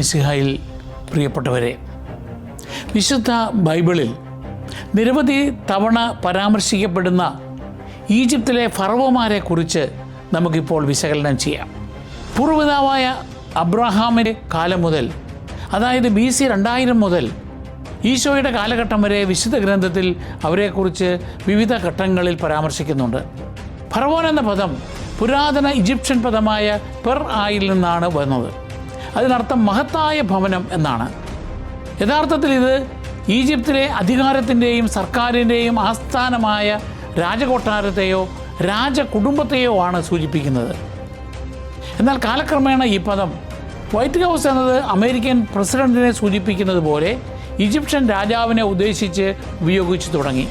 മിശിഹായിൽ പ്രിയപ്പെട്ടവരെ, വിശുദ്ധ ബൈബിളിൽ നിരവധി തവണ പരാമർശിക്കപ്പെടുന്ന ഈജിപ്തിലെ ഫറവോമാരെക്കുറിച്ച് നമുക്കിപ്പോൾ വിശകലനം ചെയ്യാം. പൂർവ്വപിതാവായ അബ്രഹാമിൻ്റെ കാലം മുതൽ, അതായത് BC 2000 മുതൽ ഈശോയുടെ കാലഘട്ടം വരെ വിശുദ്ധ ഗ്രന്ഥത്തിൽ അവരെക്കുറിച്ച് വിവിധ ഘട്ടങ്ങളിൽ പരാമർശിക്കുന്നുണ്ട്. ഫറവോൻ എന്ന പദം പുരാതന ഈജിപ്ഷ്യൻ പദമായ പെർ ആയിൽ നിന്നാണ് വന്നത്. അതിനർത്ഥം മഹത്തായ ഭവനം എന്നാണ്. യഥാർത്ഥത്തിൽ ഇത് ഈജിപ്തിലെ അധികാരത്തിൻ്റെയും സർക്കാരിൻ്റെയും ആസ്ഥാനമായ രാജകൊട്ടാരത്തെയോ രാജകുടുംബത്തെയോ ആണ് സൂചിപ്പിക്കുന്നത്. എന്നാൽ കാലക്രമേണ ഈ പദം വൈറ്റ് ഹൗസ് എന്നത് അമേരിക്കൻ പ്രസിഡന്റിനെ സൂചിപ്പിക്കുന്നത് പോലെ ഈജിപ്ഷ്യൻ രാജാവിനെ ഉദ്ദേശിച്ച് ഉപയോഗിച്ചു തുടങ്ങി.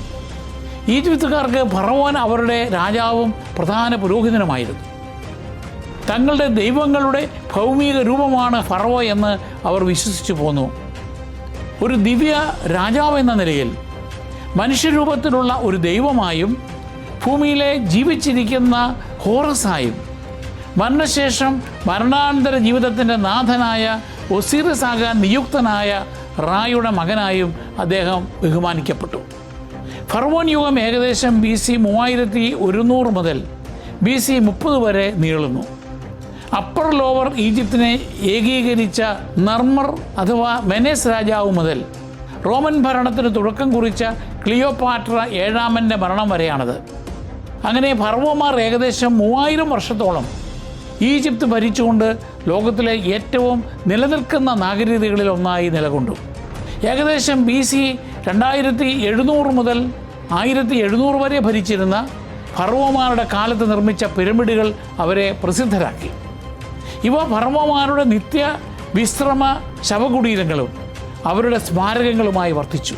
ഈജിപ്തുകാർക്ക് ഫറവോൻ അവരുടെ രാജാവും പ്രധാന പുരോഹിതനുമായിരുന്നു. തങ്ങളുടെ ദൈവങ്ങളുടെ ഭൗമിക രൂപമാണ് ഫറവോ എന്ന് അവർ വിശ്വസിച്ചു പോന്നു. ഒരു ദിവ്യ രാജാവ് എന്ന നിലയിൽ മനുഷ്യരൂപത്തിലുള്ള ഒരു ദൈവമായും ഭൂമിയിലെ ജീവിച്ചിരിക്കുന്ന ഹോറസായും മരണശേഷം മരണാനന്തര ജീവിതത്തിൻ്റെ നാഥനായ ഒസീറിസാകാൻ നിയുക്തനായ റായുടെ മകനായും അദ്ദേഹം ബഹുമാനിക്കപ്പെട്ടു. ഫറവോൻ യുഗം ഏകദേശം BC 3100 മുതൽ BC 30 വരെ നീളുന്നു. അപ്പർ ലോവർ ഈജിപ്തിനെ ഏകീകരിച്ച നർമർ അഥവാ വെനേസ് രാജാവ് മുതൽ റോമൻ ഭരണത്തിന് തുടക്കം കുറിച്ച ക്ലിയോപാട്ര 7ാമൻ്റെ മരണം വരെയാണത്. അങ്ങനെ ഫറവോമാർ ഏകദേശം 3000 വർഷത്തോളം ഈജിപ്ത് ഭരിച്ചുകൊണ്ട് ലോകത്തിലെ ഏറ്റവും നിലനിൽക്കുന്ന നാഗരികതകളിൽ ഒന്നായി നിലകൊണ്ടു. ഏകദേശം BC 2700 മുതൽ 1700 വരെ ഭരിച്ചിരുന്ന ഫറവോമാരുടെ കാലത്ത് നിർമ്മിച്ച പിരമിഡുകൾ അവരെ പ്രസിദ്ധരാക്കി. ഇവ ഫറവോമാരുടെ നിത്യ വിശ്രമ ശവകുടീരങ്ങളും അവരുടെ സ്മാരകങ്ങളുമായി വർത്തിച്ചു.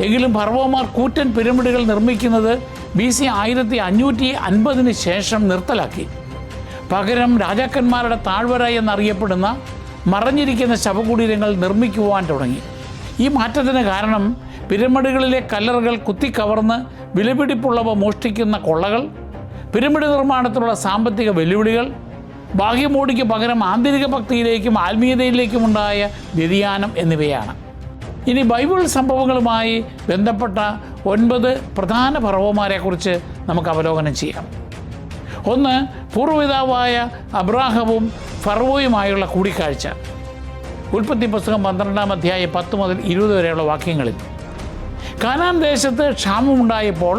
എങ്കിലും ഫറവോമാർ കൂറ്റൻ പിരമിഡുകൾ നിർമ്മിക്കുന്നത് BC 1550 ശേഷം നിർത്തലാക്കി. പകരം രാജാക്കന്മാരുടെ താഴ്വര എന്നറിയപ്പെടുന്ന മറഞ്ഞിരിക്കുന്ന ശവകുടീരങ്ങൾ നിർമ്മിക്കുവാൻ തുടങ്ങി. ഈ മാറ്റത്തിന് കാരണം പിരമിഡുകളിലെ കല്ലറുകൾ കുത്തിക്കവർന്ന് വിലപിടിപ്പുള്ളവ മോഷ്ടിക്കുന്ന കൊള്ളകൾ, പിരമിഡ് നിർമ്മാണത്തിലുള്ള സാമ്പത്തിക വെല്ലുവിളികൾ, ബാഹ്യമോടിക്ക് പകരം ആന്തരിക ഭക്തിയിലേക്കും ആത്മീയതയിലേക്കുമുണ്ടായ വ്യതിയാനം എന്നിവയാണ്. ഇനി ബൈബിൾ സംഭവങ്ങളുമായി ബന്ധപ്പെട്ട 9 പ്രധാന ഫറവോമാരെക്കുറിച്ച് നമുക്ക് അവലോകനം ചെയ്യാം. 1. പൂർവ്വപിതാവായ അബ്രാഹവും ഫറവോയുമായുള്ള കൂടിക്കാഴ്ച. ഉൽപ്പത്തി പുസ്തകം 12-ാം അധ്യായം 10 മുതൽ 20 വരെയുള്ള വാക്യങ്ങളിൽ. കാനാൻ ദേശത്ത് ക്ഷാമമുണ്ടായപ്പോൾ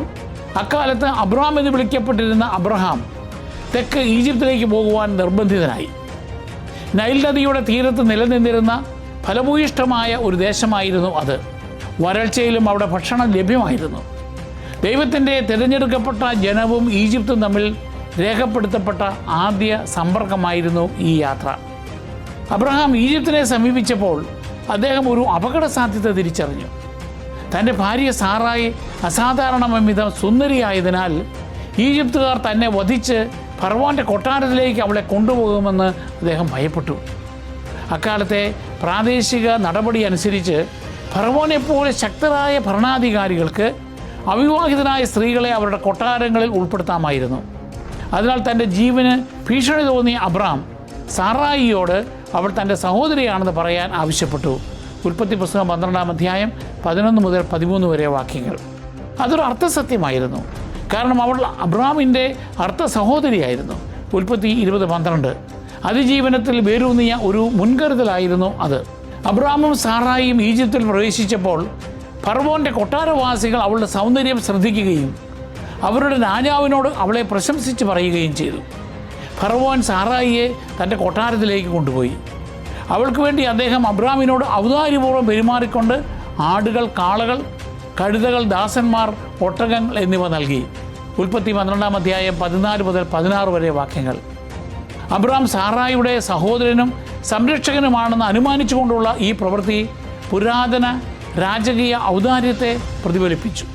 അക്കാലത്ത് അബ്രാം എന്ന് വിളിക്കപ്പെട്ടിരുന്ന അബ്രഹാം തെക്ക് ഈജിപ്തിലേക്ക് പോകുവാൻ നിർബന്ധിതനായി. നൈൽ നദിയുടെ തീരത്ത് നിലനിന്നിരുന്ന ഫലഭൂയിഷ്ഠമായ ഒരു ദേശമായിരുന്നു അത്. വരൾച്ചയിലും അവിടെ ഭക്ഷണം ലഭ്യമായിരുന്നു. ദൈവത്തിൻ്റെ തിരഞ്ഞെടുക്കപ്പെട്ട ജനവും ഈജിപ്തും തമ്മിൽ രേഖപ്പെടുത്തപ്പെട്ട ആദ്യ സമ്പർക്കമായിരുന്നു ഈ യാത്ര. അബ്രഹാം ഈജിപ്തിനെ സമീപിച്ചപ്പോൾ അദ്ദേഹം ഒരു അപകട സാധ്യത തിരിച്ചറിഞ്ഞു. തൻ്റെ ഭാര്യ സാറായി അസാധാരണവിധം സുന്ദരിയായതിനാൽ ഈജിപ്തുകാർ തന്നെ വധിച്ച് ഫറവോൻ്റെ കൊട്ടാരത്തിലേക്ക് അവളെ കൊണ്ടുപോകുമെന്ന് അദ്ദേഹം ഭയപ്പെട്ടു. അക്കാലത്തെ പ്രാദേശിക നടപടി അനുസരിച്ച് ഫറവോനെപ്പോലെ ശക്തരായ ഭരണാധികാരികൾക്ക് അവിവാഹിതനായ സ്ത്രീകളെ അവരുടെ കൊട്ടാരങ്ങളിൽ ഉൾപ്പെടുത്താമായിരുന്നു. അതിനാൽ തൻ്റെ ജീവന് ഭീഷണി തോന്നിയ അബ്രാം സാറായിയോട് അവൾ തൻ്റെ സഹോദരിയാണെന്ന് പറയാൻ ആവശ്യപ്പെട്ടു. ഉൽപ്പത്തി പുസ്തകം 12-ാം അധ്യായം 11 മുതൽ 13 വരെ വാക്യങ്ങൾ. അതൊരു അർത്ഥസത്യമായിരുന്നു. കാരണം അവൾ അബ്രാമിൻ്റെ അർത്ഥ സഹോദരിയായിരുന്നു. ഉൽപ്പത്തി 20:12. അതിജീവനത്തിൽ വേരൂന്നിയ ഒരു മുൻകരുതലായിരുന്നു അത്. അബ്രാമും സാറായിയും ഈജിപ്തിൽ പ്രവേശിച്ചപ്പോൾ ഫറവോൻ്റെ കൊട്ടാരവാസികൾ അവളുടെ സൗന്ദര്യം ശ്രദ്ധിക്കുകയും അവരുടെ രാജാവിനോട് അവളെ പ്രശംസിച്ച് പറയുകയും ചെയ്തു. ഫറവോൻ സാറായിയെ തൻ്റെ കൊട്ടാരത്തിലേക്ക് കൊണ്ടുപോയി. അവൾക്ക് വേണ്ടി അദ്ദേഹം അബ്രാമിനോട് ഔദാര്യപൂർവ്വം പെരുമാറിക്കൊണ്ട് ആടുകൾ, കാളകൾ, കഴുതകൾ, ദാസന്മാർ, ഒട്ടകങ്ങൾ എന്നിവ നൽകി. ഉൽപ്പത്തി 12-ാം അധ്യായം 14 മുതൽ 16 വരെ വാക്യങ്ങൾ. അബ്രാം സാറായിയുടെ സഹോദരനും സംരക്ഷകനുമാണെന്ന് അനുമാനിച്ചുകൊണ്ടുള്ള ഈ പ്രവൃത്തി പുരാതന രാജകീയ ഔദാര്യത്തെ പ്രതിഫലിപ്പിച്ചു.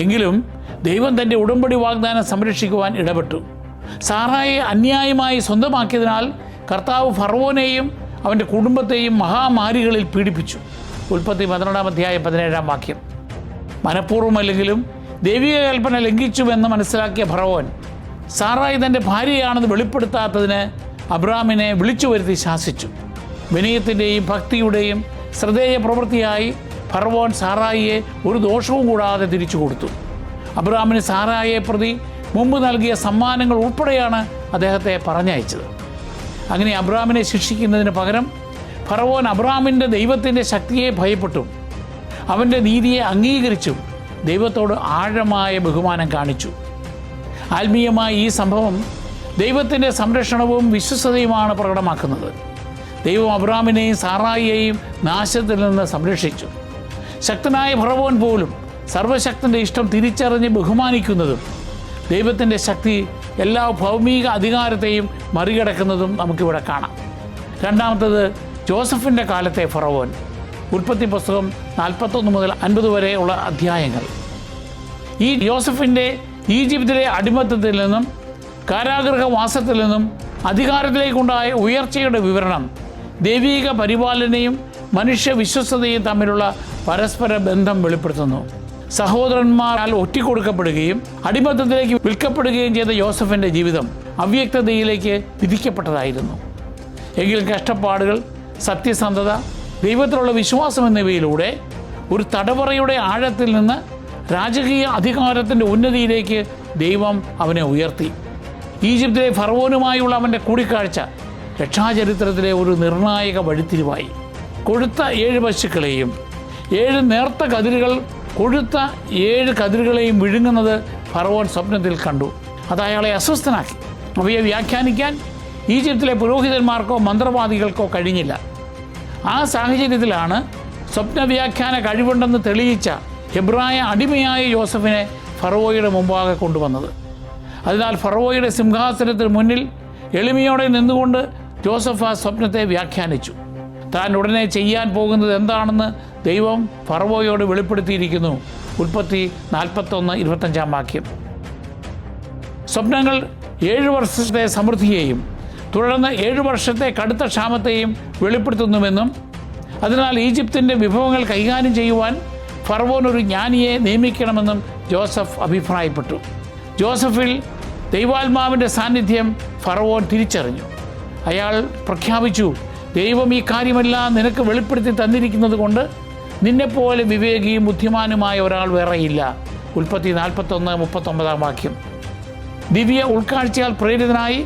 എങ്കിലും ദൈവം തൻ്റെ ഉടമ്പടി വാഗ്ദാനം സംരക്ഷിക്കുവാൻ ഇടപെട്ടു. സാറായെ അന്യായമായി സ്വന്തമാക്കിയതിനാൽ കർത്താവ് ഫറവോനെയും അവൻ്റെ കുടുംബത്തെയും മഹാമാരികളിൽ പീഡിപ്പിച്ചു. ഉൽപ്പത്തി 12-ാം അധ്യായം 17-ാം വാക്യം. മനഃപൂർവ്വമല്ലെങ്കിലും ദൈവിക കൽപ്പന ലംഘിച്ചുവെന്ന് മനസ്സിലാക്കിയ ഫറവോൻ സാറായി തൻ്റെ ഭാര്യയാണെന്ന് വെളിപ്പെടുത്താത്തതിന് അബ്രാമിനെ വിളിച്ചു വരുത്തി ശാസിച്ചു. വിനയത്തിൻ്റെയും ഭക്തിയുടെയും ശ്രദ്ധേയ പ്രവൃത്തിയായി ഫറവോൻ സാറായിയെ ഒരു ദോഷവും കൂടാതെ തിരിച്ചു കൊടുത്തു. അബ്രാമിന് സാറായിയെ പ്രതി മുമ്പ് നൽകിയ സമ്മാനങ്ങൾ ഉൾപ്പെടെയാണ് അദ്ദേഹത്തെ പറഞ്ഞയച്ചത്. അങ്ങനെ അബ്രാമിനെ ശിക്ഷിക്കുന്നതിന് പകരം ഫറവോൻ അബ്രാമിൻ്റെ ദൈവത്തിൻ്റെ ശക്തിയെ ഭയപ്പെട്ടും അവൻ്റെ നീതിയെ അംഗീകരിച്ചും ദൈവത്തോട് ആഴമായ ബഹുമാനം കാണിച്ചു. ആത്മീയമായ ഈ സംഭവം ദൈവത്തിൻ്റെ സംരക്ഷണവും വിശ്വസ്തതയുമാണ് പ്രകടമാക്കുന്നത്. ദൈവം അബ്രാമിനെയും സാറായിയെയും നാശത്തിൽ നിന്ന് സംരക്ഷിച്ചു. ശക്തനായ ഫറവോൻ പോലും സർവശക്തൻ്റെ ഇഷ്ടം തിരിച്ചറിഞ്ഞ് ബഹുമാനിക്കുന്നതും ദൈവത്തിൻ്റെ ശക്തി എല്ലാ ഭൗമിക അധികാരത്തെയും മറികടക്കുന്നതും നമുക്കിവിടെ കാണാം. രണ്ടാമത്തത് ജോസഫിൻ്റെ കാലത്തെ ഫറവോൻ. ഉൽപ്പത്തി പുസ്തകം 41 മുതൽ 50 വരെയുള്ള അധ്യായങ്ങൾ. ഈ ജോസഫിൻ്റെ ഈജിപ്തിലെ അടിമത്തത്തിൽ നിന്നും കാരാഗൃഹവാസത്തിൽ നിന്നും അധികാരത്തിലേക്കുണ്ടായ ഉയർച്ചയുടെ വിവരണം ദൈവിക പരിപാലനയും മനുഷ്യ വിശ്വസ്തതയും തമ്മിലുള്ള പരസ്പര ബന്ധം വെളിപ്പെടുത്തുന്നു. സഹോദരന്മാരാൽ ഒറ്റിക്കൊടുക്കപ്പെടുകയും അടിമത്തത്തിലേക്ക് വിൽക്കപ്പെടുകയും ചെയ്ത യോസഫിൻ്റെ ജീവിതം അവ്യക്തതയിലേക്ക് വിധിക്കപ്പെട്ടതായിരുന്നു. എങ്കിലും കഷ്ടപ്പാടുകൾ, സത്യസന്ധത, ദൈവത്തിലുള്ള വിശ്വാസം എന്നിവയിലൂടെ ഒരു തടവറയുടെ ആഴത്തിൽ നിന്ന് രാജകീയ അധികാരത്തിൻ്റെ ഉന്നതിയിലേക്ക് ദൈവം അവനെ ഉയർത്തി. ഈജിപ്തിലെ ഫറവോനുമായുള്ള അവൻ്റെ കൂടിക്കാഴ്ച രക്ഷാചരിത്രത്തിലെ ഒരു നിർണായക വഴിത്തിരിവായി. കൊഴുത്ത 7 പശുക്കളെയും 7 നേർത്ത കതിരുകൾ കൊഴുത്ത 7 കതിരുകളെയും വിഴുങ്ങുന്നത് ഫറവോൻ സ്വപ്നത്തിൽ കണ്ടു. അത് അയാളെ അസ്വസ്ഥനാക്കി. അവയെ വ്യാഖ്യാനിക്കാൻ ഈജിപ്തിലെ പുരോഹിതന്മാർക്കോ മന്ത്രവാദികൾക്കോ കഴിഞ്ഞില്ല. ആ സാഹചര്യത്തിലാണ് സ്വപ്നവ്യാഖ്യാന കഴിവുണ്ടെന്ന് തെളിയിച്ച ഹെബ്രായ അടിമയായ യോസഫിനെ ഫറവോയുടെ മുമ്പാകെ കൊണ്ടുവന്നത്. അതിനാൽ ഫറവോയുടെ സിംഹാസനത്തിന് മുന്നിൽ എളിമയോടെ നിന്നുകൊണ്ട് ജോസഫ് ആ സ്വപ്നത്തെ വ്യാഖ്യാനിച്ചു. താൻ ഉടനെ ചെയ്യാൻ പോകുന്നത് എന്താണെന്ന് ദൈവം ഫറവോയോട് വെളിപ്പെടുത്തിയിരിക്കുന്നു. ഉൽപ്പത്തി 41:25 വാക്യം. സ്വപ്നങ്ങൾ 7 വർഷത്തെ സമൃദ്ധിയെയും തുടർന്ന് 7 വർഷത്തെ കടുത്ത ക്ഷാമത്തെയും വെളിപ്പെടുത്തുന്നുവെന്നും അതിനാൽ ഈജിപ്തിൻ്റെ വിഭവങ്ങൾ കൈകാര്യം ചെയ്യുവാൻ ഫറവോൻ ഒരു ജ്ഞാനിയെ നിയമിക്കണമെന്നും ജോസഫ് അഭിപ്രായപ്പെട്ടു. ജോസഫിൽ ദൈവാത്മാവിൻ്റെ സാന്നിധ്യം ഫറവോൻ തിരിച്ചറിഞ്ഞു. അയാൾ പ്രഖ്യാപിച്ചു, ദൈവം ഈ കാര്യമെല്ലാം നിനക്ക് വെളിപ്പെടുത്തി തന്നിരിക്കുന്നത് കൊണ്ട് നിന്നെപ്പോലെ വിവേകിയും ബുദ്ധിമാനുമായ ഒരാൾ വേറെയില്ല. ഉൽപ്പത്തി 41:39 വാക്യം. ദിവ്യ ഉൾക്കാഴ്ചയാൽ പ്രേരിതനായി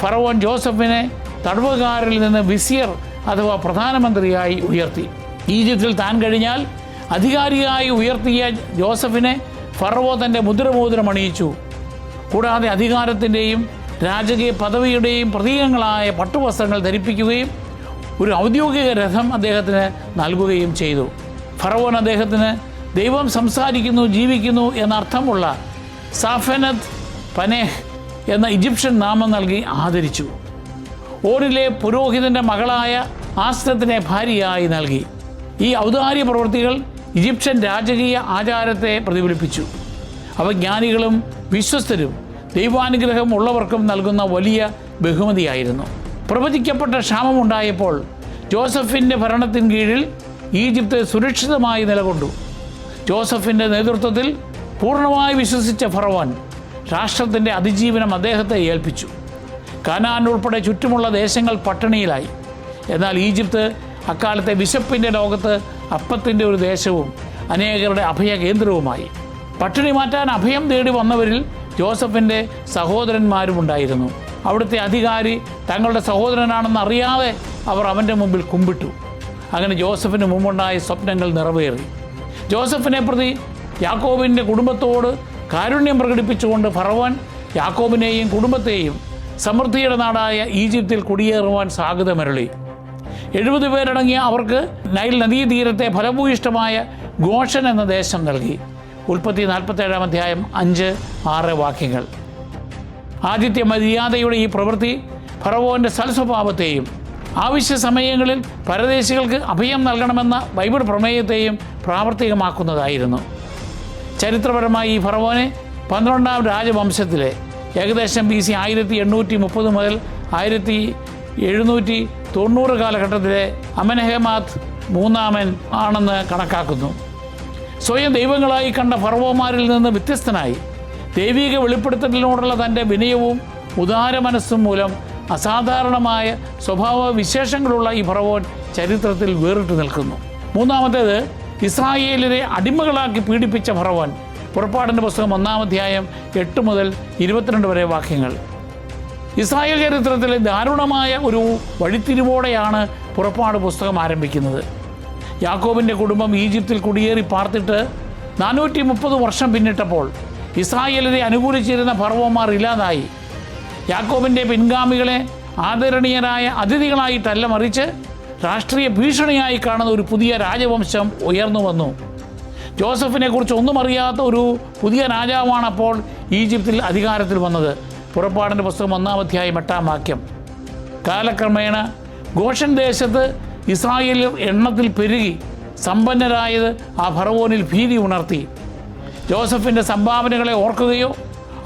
ഫറവോൻ ജോസഫിനെ തടവുകാരിൽ നിന്ന് വിസിയർ അഥവാ പ്രധാനമന്ത്രിയായി ഉയർത്തി. ഈജിപ്തിൽ താൻ കഴിഞ്ഞാൽ അധികാരിയായി ഉയർത്തിയ ജോസഫിനെ ഫറവോ തൻ്റെ മുദ്രമോതിരം അണിയിച്ചു. കൂടാതെ അധികാരത്തിൻ്റെയും രാജകീയ പദവിയുടെയും പ്രതീകങ്ങളായ പട്ടുവസ്ത്രങ്ങൾ ധരിപ്പിക്കുകയും ഒരു ഔദ്യോഗിക രഥം അദ്ദേഹത്തിന് നൽകുകയും ചെയ്തു. ഫറവോൻ അദ്ദേഹത്തിന് ദൈവം സംസാരിക്കുന്നു, ജീവിക്കുന്നു എന്നർത്ഥമുള്ള സാഫെനത്ത് പനേഹ് എന്ന ഈജിപ്ഷ്യൻ നാമം നൽകി ആദരിച്ചു. ഓരിലെ പുരോഹിതൻ്റെ മകളായ ആസ്ത്രത്തിനെ ഭാര്യയായി നൽകി. ഈ ഔദാര്യ പ്രവൃത്തികൾ ഈജിപ്ഷ്യൻ രാജകീയ ആചാരത്തെ പ്രതിഫലിപ്പിച്ചു. അവ ജ്ഞാനികളും വിശ്വസ്തരും ദൈവാനുഗ്രഹം ഉള്ളവർക്കും നൽകുന്ന വലിയ ബഹുമതിയായിരുന്നു. പ്രവചിക്കപ്പെട്ട ക്ഷാമമുണ്ടായപ്പോൾ ജോസഫിൻ്റെ ഭരണത്തിൻ കീഴിൽ ഈജിപ്ത് സുരക്ഷിതമായി നിലകൊണ്ടു. ജോസഫിൻ്റെ നേതൃത്വത്തിൽ പൂർണ്ണമായി വിശ്വസിച്ച ഫറവോൻ രാഷ്ട്രത്തിൻ്റെ അതിജീവനം അദ്ദേഹത്തെ ഏൽപ്പിച്ചു. കനാൻ ഉൾപ്പെടെ ചുറ്റുമുള്ള ദേശങ്ങൾ പട്ടിണിയിലായി. എന്നാൽ ഈജിപ്ത് അക്കാലത്തെ വിശപ്പിൻ്റെ ലോകത്ത് അപ്പത്തിൻ്റെ ഒരു ദേശവും അനേകരുടെ അഭയ കേന്ദ്രവുമായി. പട്ടിണി മാറ്റാൻ അഭയം തേടി വന്നവരിൽ ജോസഫിൻ്റെ സഹോദരന്മാരും ഉണ്ടായിരുന്നു. അവിടുത്തെ അധികാരി തങ്ങളുടെ സഹോദരനാണെന്ന് അറിയാതെ അവർ അവൻ്റെ മുമ്പിൽ കുമ്പിട്ടു. അങ്ങനെ ജോസഫിന് മുമ്പുണ്ടായ സ്വപ്നങ്ങൾ നിറവേറി. ജോസഫിനെ പ്രതി യാക്കോബിൻ്റെ കുടുംബത്തോട് കാരുണ്യം പ്രകടിപ്പിച്ചുകൊണ്ട് ഫറവോൻ യാക്കോബിനെയും കുടുംബത്തെയും സമൃദ്ധിയുടെ നാടായ ഈജിപ്തിൽ കുടിയേറുവാൻ സാധ്യതമരുളി. 70 പേരടങ്ങിയ അവർക്ക് നൈൽ നദീതീരത്തെ ഫലഭൂയിഷ്ടമായ ഗോഷൻ എന്ന ദേശം നൽകി. ഉൽപ്പത്തി 47:5-6 വാക്യങ്ങൾ. ആദിത്യ മര്യാദയുടെ ഈ പ്രവൃത്തി ഫറവോൻ്റെ സൽസ്വഭാവത്തെയും ആവശ്യ സമയങ്ങളിൽ പരദേശികൾക്ക് അഭയം നൽകണമെന്ന ബൈബിൾ പ്രമേയത്തെയും പ്രാവർത്തികമാക്കുന്നതായിരുന്നു. ചരിത്രപരമായി ഈ ഫറവോനെ 12ാം രാജവംശത്തിലെ ഏകദേശം BC 1830 മുതൽ 1790 കാലഘട്ടത്തിലെ അമൻഹേമാത്ത് മൂന്നാമൻ ആണെന്ന് കണക്കാക്കുന്നു. സ്വയം ദൈവങ്ങളായി കണ്ട ഫറവോമാരിൽ നിന്ന് വ്യത്യസ്തനായി ദൈവിക വെളിപ്പെടുത്തലിനോടുള്ള തൻ്റെ വിനയവും ഉദാര മനസ്സും മൂലം അസാധാരണമായ സ്വഭാവ വിശേഷങ്ങളുള്ള ഈ ഫറവോൻ ചരിത്രത്തിൽ വേറിട്ട് നിൽക്കുന്നു. മൂന്നാമത്തേത്, ഇസ്രായേലിനെ അടിമകളാക്കി പീഡിപ്പിച്ച ഫറവോൻ. പുറപ്പാടിൻ്റെ പുസ്തകം 1-ാം അധ്യായം 8 മുതൽ 22 വരെ വാക്യങ്ങൾ. ഇസ്രായേൽ ചരിത്രത്തിലെ ദാരുണമായ ഒരു വഴിത്തിരിവോടെയാണ് പുറപ്പാട് പുസ്തകം ആരംഭിക്കുന്നത്. യാക്കോബിൻ്റെ കുടുംബം ഈജിപ്തിൽ കുടിയേറി പാർത്തിട്ട് 430 വർഷം പിന്നിട്ടപ്പോൾ ഇസ്രായേലിനെ അനുകൂലിച്ചിരുന്ന ഫറവോന്മാർ ഇല്ലാതായി. യാക്കോബിൻ്റെ പിൻഗാമികളെ ആദരണീയരായ അതിഥികളായിട്ടല്ല, മറിച്ച് രാഷ്ട്രീയ ഭീഷണിയായി കാണുന്ന ഒരു പുതിയ രാജവംശം ഉയർന്നു വന്നു. ജോസഫിനെ കുറിച്ച് ഒന്നും അറിയാത്ത ഒരു പുതിയ രാജാവാണ് അപ്പോൾ ഈജിപ്തിൽ അധികാരത്തിൽ വന്നത്. പുറപ്പാടിൻ്റെ പുസ്തകം 1-ാം അധ്യായം 8-ാം വാക്യം. കാലക്രമേണ ഗോഷൻ ദേശത്ത് ഇസ്രായേലിൽ എണ്ണത്തിൽ പെരുകി സമ്പന്നരായത് ആ ഫറവോനിൽ ഭീതി ഉണർത്തി. ജോസഫിൻ്റെ സംഭാവനകളെ ഓർക്കുകയോ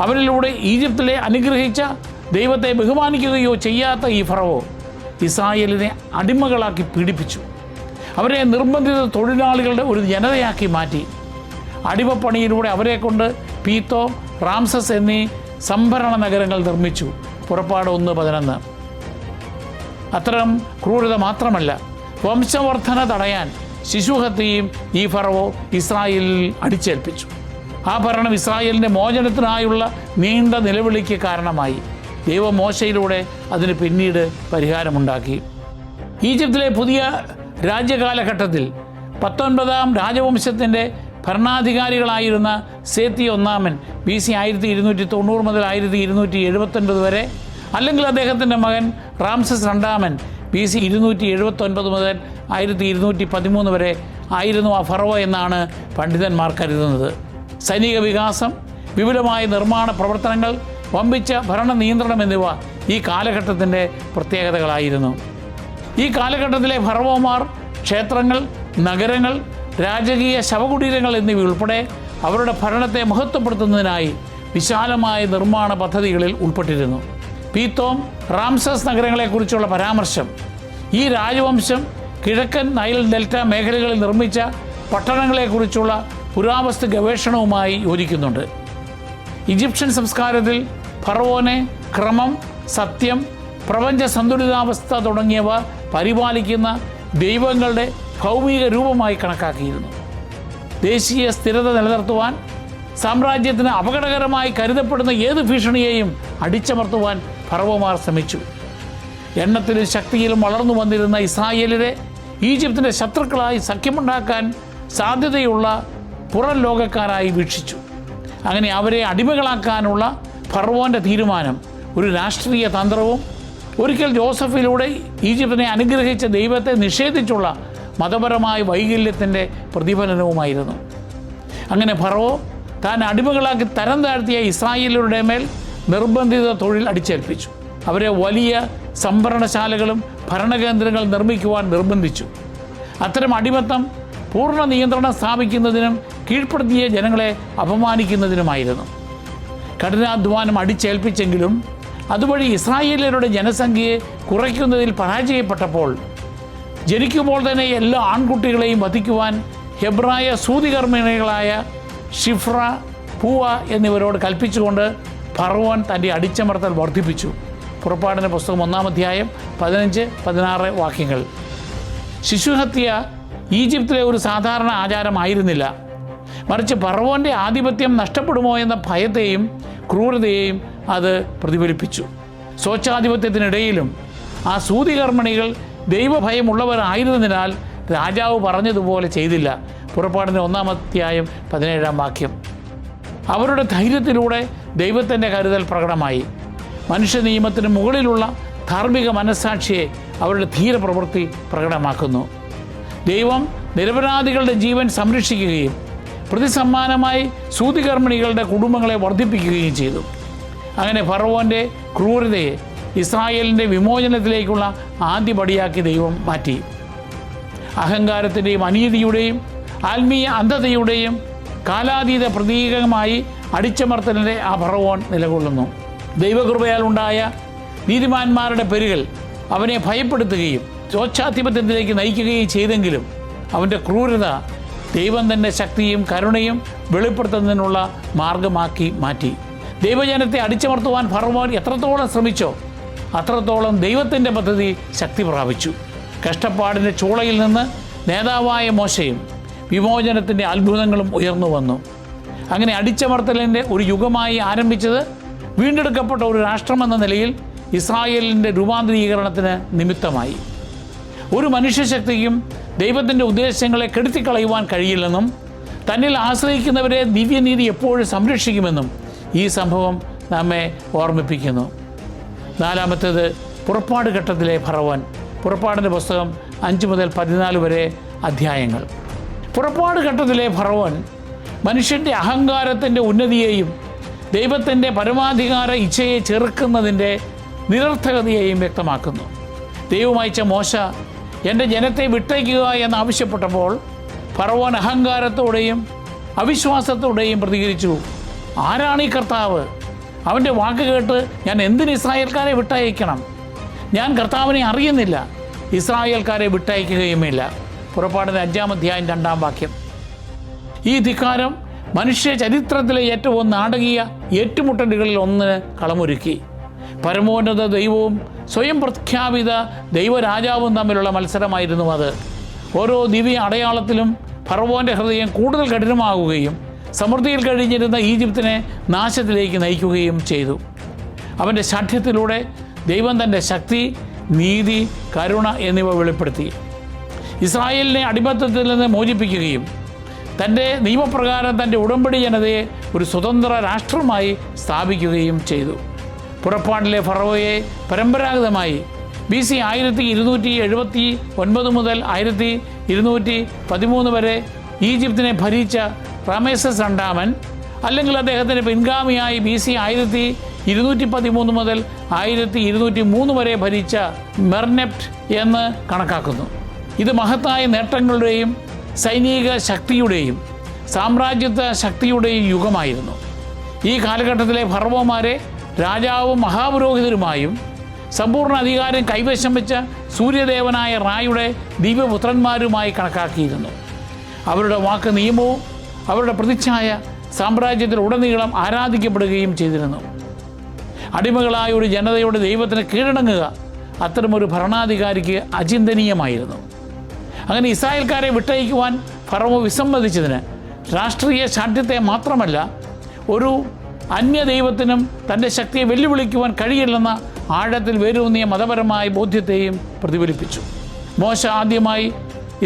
അവരിലൂടെ ഈജിപ്തിലെ അനുഗ്രഹിച്ച ദൈവത്തെ ബഹുമാനിക്കുകയോ ചെയ്യാത്ത ഈ ഫറവോ ഇസ്രായേലിനെ അടിമകളാക്കി പീഡിപ്പിച്ചു. അവരെ നിർബന്ധിത തൊഴിലാളികളുടെ ഒരു ജനതയാക്കി മാറ്റി. അടിമപ്പണിയിലൂടെ അവരെ കൊണ്ട് പീത്തോം, റാംസസ് എന്നീ സംഭരണ നഗരങ്ങൾ നിർമ്മിച്ചു. പുറപ്പാട് 1:11. അത്തരം ക്രൂരത മാത്രമല്ല, വംശവർദ്ധന തടയാൻ ശിശുഹത്യയും ഈ ഫറവോ ഇസ്രായേലിൽ അടിച്ചേൽപ്പിച്ചു. ആ ഭരണം ഇസ്രായേലിൻ്റെ മോചനത്തിനായുള്ള നീണ്ട നിലവിളിക്ക് കാരണമായി. ദൈവം മോശയിലൂടെ അതിന് പിന്നീട് പരിഹാരമുണ്ടാക്കി. ഈജിപ്തിലെ പുതിയ രാജ്യകാലഘട്ടത്തിൽ 19-ാം രാജവംശത്തിൻ്റെ ഭരണാധികാരികളായിരുന്ന സേത്തി ഒന്നാമൻ BC 1290 മുതൽ 1279 വരെ, അല്ലെങ്കിൽ അദ്ദേഹത്തിൻ്റെ മകൻ റാംസസ് രണ്ടാമൻ BC 279 മുതൽ 1213 വരെ ആയിരുന്നു ആ ഫറവോ എന്നാണ് പണ്ഡിതന്മാർ കരുതുന്നത്. സൈനിക വികാസം, വിപുലമായ നിർമ്മാണ പ്രവർത്തനങ്ങൾ, വമ്പിച്ച ഭരണ നിയന്ത്രണം എന്നിവ ഈ കാലഘട്ടത്തിൻ്റെ പ്രത്യേകതകളായിരുന്നു. ഈ കാലഘട്ടത്തിലെ ഫറവോമാർ ക്ഷേത്രങ്ങൾ, നഗരങ്ങൾ, രാജകീയ ശവകുടീരങ്ങൾ എന്നിവ ഉൾപ്പെടെ അവരുടെ ഭരണത്തെ മഹത്വപ്പെടുത്തുന്നതിനായി വിശാലമായ നിർമ്മാണ പദ്ധതികളിൽ ഉൾപ്പെട്ടിരുന്നു. പീത്തോം, റാംസസ് നഗരങ്ങളെക്കുറിച്ചുള്ള പരാമർശം ഈ രാജവംശം കിഴക്കൻ നൈൽ ഡെൽറ്റ മേഖലകളിൽ നിർമ്മിച്ച പട്ടണങ്ങളെക്കുറിച്ചുള്ള പുരാവസ്തു ഗവേഷണവുമായി യോജിക്കുന്നുണ്ട്. ഈജിപ്ഷ്യൻ സംസ്കാരത്തിൽ ഫറവോനെ ക്രമം, സത്യം, പ്രപഞ്ച സന്തുലിതാവസ്ഥ തുടങ്ങിയവ പരിപാലിക്കുന്ന ദൈവങ്ങളുടെ ഭൗമിക രൂപമായി കണക്കാക്കിയിരുന്നു. ദേശീയ സ്ഥിരത നിലനിർത്തുവാൻ, സാമ്രാജ്യത്തിന് അപകടകരമായി കരുതപ്പെടുന്ന ഏത് ഭീഷണിയെയും അടിച്ചമർത്തുവാൻ ഫറവോമാർ ശ്രമിച്ചു. എണ്ണത്തിലും ശക്തിയിലും വളർന്നു വന്നിരുന്ന ഇസ്രായേലിനെ ഈജിപ്തിൻ്റെ ശത്രുക്കളായി സഖ്യമുണ്ടാക്കാൻ സാധ്യതയുള്ള പുറം ലോകക്കാരായി വീക്ഷിച്ചു. അങ്ങനെ അവരെ അടിമകളാക്കാനുള്ള ഫറവോൻ്റെ തീരുമാനം ഒരു രാഷ്ട്രീയ തന്ത്രവും ഒരിക്കൽ ജോസഫിലൂടെ ഈജിപ്തിനെ അനുഗ്രഹിച്ച ദൈവത്തെ നിഷേധിച്ചുള്ള മതപരമായ വൈകല്യത്തിൻ്റെ പ്രതിഫലനവുമായിരുന്നു. അങ്ങനെ ഫറവോ താൻ അടിമകളാക്കി തരം താഴ്ത്തിയ ഇസ്രായേലിയുടെ മേൽ നിർബന്ധിത തൊഴിൽ അടിച്ചേൽപ്പിച്ചു. അവരെ വലിയ സംഭരണശാലകളും ഭരണകേന്ദ്രങ്ങൾ നിർമ്മിക്കുവാൻ നിർബന്ധിച്ചു. അത്തരം അടിമത്തം പൂർണ്ണ നിയന്ത്രണം സ്ഥാപിക്കുന്നതിനും കീഴ്പ്പെടുത്തിയ ജനങ്ങളെ അപമാനിക്കുന്നതിനുമായിരുന്നു. കഠിനാധ്വാനം അടിച്ചേൽപ്പിച്ചെങ്കിലും അതുവഴി ഇസ്രായേലിയരുടെ ജനസംഖ്യയെ കുറയ്ക്കുന്നതിൽ പരാജയപ്പെട്ടപ്പോൾ ജനിക്കുമ്പോൾ തന്നെ എല്ലാ ആൺകുട്ടികളെയും വധിക്കുവാൻ ഹെബ്രായ സൂതികർമ്മിണികളായ ഷിഫ്ര, പൂവ എന്നിവരോട് കൽപ്പിച്ചുകൊണ്ട് ഫറവോൻ തൻ്റെ അടിച്ചമർത്തൽ വർദ്ധിപ്പിച്ചു. പുറപ്പാടിൻ്റെ പുസ്തകം 1-ാം അധ്യായം 15-16 വാക്യങ്ങൾ. ശിശുഹത്യ ഈജിപ്തിലെ ഒരു സാധാരണ ആചാരമായിരുന്നില്ല, മറിച്ച് ഫറവോൻ്റെ ആധിപത്യം നഷ്ടപ്പെടുമോ എന്ന ഭയത്തെയും ക്രൂരതയെയും അത് പ്രതിഫലിപ്പിച്ചു. സ്വച്ഛാധിപത്യത്തിനിടയിലും ആ സൂതികർമ്മിണികൾ ദൈവഭയമുള്ളവരായിരുന്നതിനാൽ രാജാവ് പറഞ്ഞതുപോലെ ചെയ്തില്ല. പുറപ്പാടിൻ്റെ 1-ാം അധ്യായം 17-ാം വാക്യം. അവരുടെ ധൈര്യത്തിലൂടെ ദൈവത്തിൻ്റെ കരുതൽ പ്രകടമായി. മനുഷ്യ നിയമത്തിന് മുകളിലുള്ള ധാർമ്മിക മനസ്സാക്ഷിയെ അവരുടെ ധീരപ്രവൃത്തി പ്രകടമാക്കുന്നു. ദൈവം നിരപരാധികളുടെ ജീവൻ സംരക്ഷിക്കുകയും പ്രതിസമ്മാനമായി സൂതികർമ്മിണികളുടെ കുടുംബങ്ങളെ വർദ്ധിപ്പിക്കുകയും ചെയ്തു. അങ്ങനെ ഫറവോൻ്റെ ക്രൂരതയെ ഇസ്രായേലിൻ്റെ വിമോചനത്തിലേക്കുള്ള ആദ്യപടിയാക്കി ദൈവം മാറ്റി. അഹങ്കാരത്തിൻ്റെയും അനീതിയുടെയും ആത്മീയ അന്ധതയുടെയും കാലാതീത പ്രതീകമായി അടിച്ചമർത്തലിൻ്റെ ആ ഫറവോൻ നിലകൊള്ളുന്നു. ദൈവകൃപയാൽ ഉണ്ടായ നീതിമാന്മാരുടെ പേരുകൾ അവനെ ഭയപ്പെടുത്തുകയും സ്വച്ഛാധിപത്യത്തിലേക്ക് നയിക്കുകയും ചെയ്തെങ്കിലും അവൻ്റെ ക്രൂരത ദൈവം തൻ്റെ ശക്തിയും കരുണയും വെളിപ്പെടുത്തുന്നതിനുള്ള മാർഗമാക്കി മാറ്റി. ദൈവജനത്തെ അടിച്ചമർത്തുവാൻ ഫറവോൻ എത്രത്തോളം ശ്രമിച്ചോ അത്രത്തോളം ദൈവത്തിൻ്റെ പദ്ധതി ശക്തി പ്രാപിച്ചു. കഷ്ടപ്പാടിൻ്റെ ചൂളയിൽ നിന്ന് നേതാവായ മോശയും വിമോചനത്തിൻ്റെ അത്ഭുതങ്ങളും ഉയർന്നു വന്നു. അങ്ങനെ അടിച്ചമർത്തലിൻ്റെ ഒരു യുഗമായി ആരംഭിച്ചത് വീണ്ടെടുക്കപ്പെട്ട ഒരു രാഷ്ട്രമെന്ന നിലയിൽ ഇസ്രായേലിൻ്റെ രൂപാന്തരീകരണത്തിന് നിമിത്തമായി. ഒരു മനുഷ്യശക്തിക്കും ദൈവത്തിൻ്റെ ഉദ്ദേശങ്ങളെ കെടുത്തിക്കളയുവാൻ കഴിയില്ലെന്നും തന്നിൽ ആശ്രയിക്കുന്നവരെ ദിവ്യനീതി എപ്പോഴും സംരക്ഷിക്കുമെന്നും ഈ സംഭവം നമ്മെ ഓർമ്മിപ്പിക്കുന്നു. നാലാമത്തേത് പുറപ്പാട് ഘട്ടത്തിലെ ഫറവോൻ. പുറപ്പാടിൻ്റെ പുസ്തകം 5 മുതൽ 14 വരെ അധ്യായങ്ങൾ. പുറപ്പാട് ഘട്ടത്തിലെ ഫറവോൻ മനുഷ്യൻ്റെ അഹങ്കാരത്തിൻ്റെ ഉന്നതിയെയും ദൈവത്തിൻ്റെ പരമാധികാര ഇച്ഛയെ ചെറുക്കുന്നതിൻ്റെ നിരർത്ഥകതയെയും വ്യക്തമാക്കുന്നു. ദൈവം അയച്ച മോശ എൻ്റെ ജനത്തെ വിട്ടയക്കുക എന്നാവശ്യപ്പെട്ടപ്പോൾ ഫറവോൻ അഹങ്കാരത്തോടെയും അവിശ്വാസത്തോടെയും പ്രതികരിച്ചു. ആരാണ് ഈ കർത്താവ്? അവൻ്റെ വാക്ക് കേട്ട് ഞാൻ എന്തിന് ഇസ്രായേൽക്കാരെ വിട്ടയക്കണം? ഞാൻ കർത്താവിനെ അറിയുന്നില്ല, ഇസ്രായേൽക്കാരെ വിട്ടയക്കുകയുമില്ല. പുറപ്പാടിൻ്റെ 5-ാം അധ്യായം 2-ാം വാക്യം. ഈ ധിക്കാരം മനുഷ്യ ചരിത്രത്തിലെ ഏറ്റവും നാടകീയ ഏറ്റുമുട്ടലുകളിൽ ഒന്നിന് കളമൊരുക്കി. പരമോന്നത ദൈവവും സ്വയം പ്രഖ്യാപിത ദൈവരാജാവും തമ്മിലുള്ള മത്സരമായിരുന്നു അത്. ഓരോ ദിവ്യ അടയാളത്തിലും ഫറവോൻ്റെ ഹൃദയം കൂടുതൽ കഠിനമാകുകയും സമൃദ്ധിയിൽ കഴിഞ്ഞിരുന്ന ഈജിപ്തിനെ നാശത്തിലേക്ക് നയിക്കുകയും ചെയ്തു. അവൻ്റെ ശാഠ്യത്തിലൂടെ ദൈവം തൻ്റെ ശക്തി, നീതി, കരുണ എന്നിവ വെളിപ്പെടുത്തി. ഇസ്രായേലിനെ അടിമത്തത്തിൽ നിന്ന് മോചിപ്പിക്കുകയും തൻ്റെ നിയമപ്രകാരം തൻ്റെ ഉടമ്പടി ജനതയെ ഒരു സ്വതന്ത്ര രാഷ്ട്രമായി സ്ഥാപിക്കുകയും ചെയ്തു. പുറപ്പാടിലെ ഫറവോയെ പരമ്പരാഗതമായി BC 1279 മുതൽ 1213 വരെ ഈജിപ്തിനെ ഭരിച്ച റാമേസസ് രണ്ടാമൻ, അല്ലെങ്കിൽ അദ്ദേഹത്തിൻ്റെ പിൻഗാമിയായി BC 1213 മുതൽ 1203 വരെ ഭരിച്ച മെർനെപ്റ്റ് എന്ന് കണക്കാക്കുന്നു. ഇത് മഹത്തായ നേട്ടങ്ങളുടെയും സൈനിക ശക്തിയുടെയും സാമ്രാജ്യത്വ ശക്തിയുടെയും യുഗമായിരുന്നു. ഈ കാലഘട്ടത്തിലെ ഫറവോമാരെ രാജാവും മഹാപുരോഹിതരുമായും സമ്പൂർണ്ണ അധികാരം കൈവശം വെച്ച സൂര്യദേവനായ റായുടെ ദിവ്യപുത്രന്മാരുമായി കണക്കാക്കിയിരുന്നു. അവരുടെ വാക്ക് നിയമവും അവരുടെ പ്രതിച്ഛായ സാമ്രാജ്യത്തിൽ ഉടനീളം ആരാധിക്കപ്പെടുകയും ചെയ്തിരുന്നു. അടിമകളായ ഒരു ജനതയുടെ ദൈവത്തിന് കീഴടങ്ങുക അത്തരമൊരു ഭരണാധികാരിക്ക് അചിന്തനീയമായിരുന്നു. അങ്ങനെ ഇസ്രായേൽക്കാരെ വിട്ടയക്കുവാൻ ഫറവോ വിസമ്മതിച്ചതിന് രാഷ്ട്രീയ ശാഠ്യത്തെ മാത്രമല്ല, ഒരു അന്യദൈവത്തിനും തൻ്റെ ശക്തിയെ വെല്ലുവിളിക്കുവാൻ കഴിയില്ലെന്ന ആഴത്തിൽ വേരൂന്നിയ മതപരമായ ബോധ്യത്തെയും പ്രതിഫലിപ്പിച്ചു. മോശ ആദ്യമായി